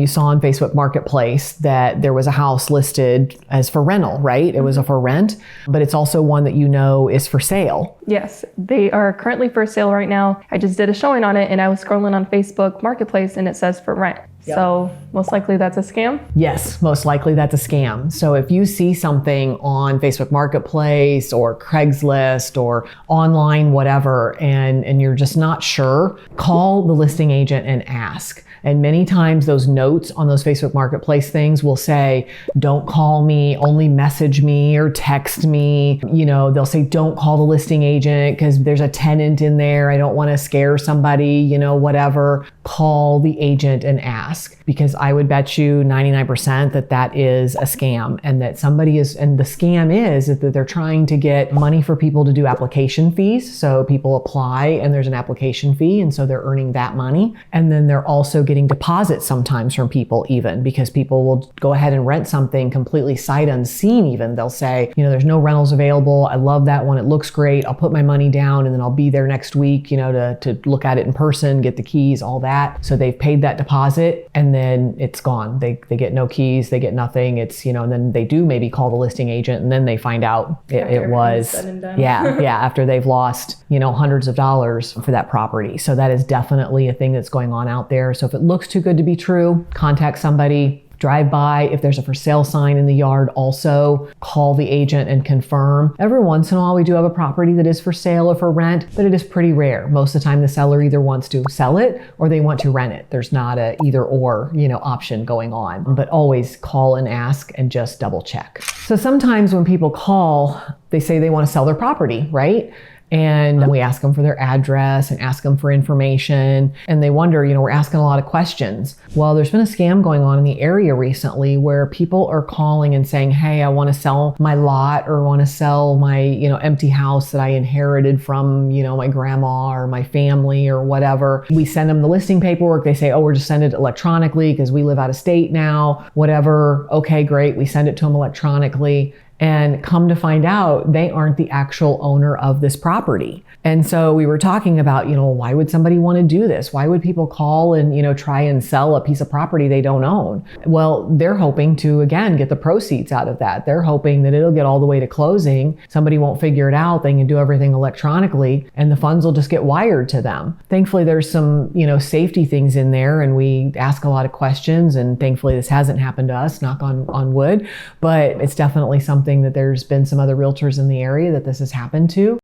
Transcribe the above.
You saw on Facebook Marketplace that there was a house listed as for rental, right? It was a for rent, but it's also one that you know is for sale. Yes, they are currently for sale right now. I just did a showing on it and I was scrolling on Facebook Marketplace and it says for rent. Yep. So most likely that's a scam? Yes, most likely that's a scam. So if you see something on Facebook Marketplace or Craigslist or online, whatever, and you're just not sure, call the listing agent and ask. And many times those notes on those Facebook Marketplace things will say, don't call me, only message me or text me. You know, they'll say, don't call the listing agent because there's a tenant in there. I don't want to scare somebody, you know, whatever. Call the agent and ask, because I would bet you 99% that that is a scam, and that somebody is, and the scam is that they're trying to get money for people to do application fees. So people apply and there's an application fee, and so they're earning that money. And then they're also getting deposits sometimes from people, even because people will go ahead and rent something completely sight unseen. Even they'll say, you know, there's no rentals available. I love that one. It looks great. I'll put my money down and then I'll be there next week, you know, to look at it in person, get the keys, all that. So they've paid that deposit and then it's gone. They get no keys, they get nothing. It's, you know, and then they do maybe call the listing agent and then they find out it was, after they've lost, you know, hundreds of dollars for that property. So that is definitely a thing that's going on out there. So if it looks too good to be true, contact somebody. Drive by. If there's a for sale sign in the yard, also call the agent and confirm. Every once in a while, we do have a property that is for sale or for rent, but it is pretty rare. Most of the time, the seller either wants to sell it or they want to rent it. There's not a either or, you know, option going on, but always call and ask and just double check. So sometimes when people call, they say they want to sell their property, right? And we ask them for their address and ask them for information. And they wonder, you know, we're asking a lot of questions. Well, there's been a scam going on in the area recently where people are calling and saying, hey, I want to sell my lot or want to sell my, you know, empty house that I inherited from, you know, my grandma or my family or whatever. We send them the listing paperwork. They say, oh, we're just sending it electronically because we live out of state now, whatever. Okay, great. We send it to them electronically. And come to find out, they aren't the actual owner of this property. And so we were talking about, you know, why would somebody want to do this? Why would people call and, you know, try and sell a piece of property they don't own? Well, they're hoping to, again, get the proceeds out of that. They're hoping that it'll get all the way to closing. Somebody won't figure it out. They can do everything electronically and the funds will just get wired to them. Thankfully, there's some, you know, safety things in there and we ask a lot of questions, and thankfully this hasn't happened to us, knock on wood, but it's definitely something that there's been some other realtors in the area that this has happened to.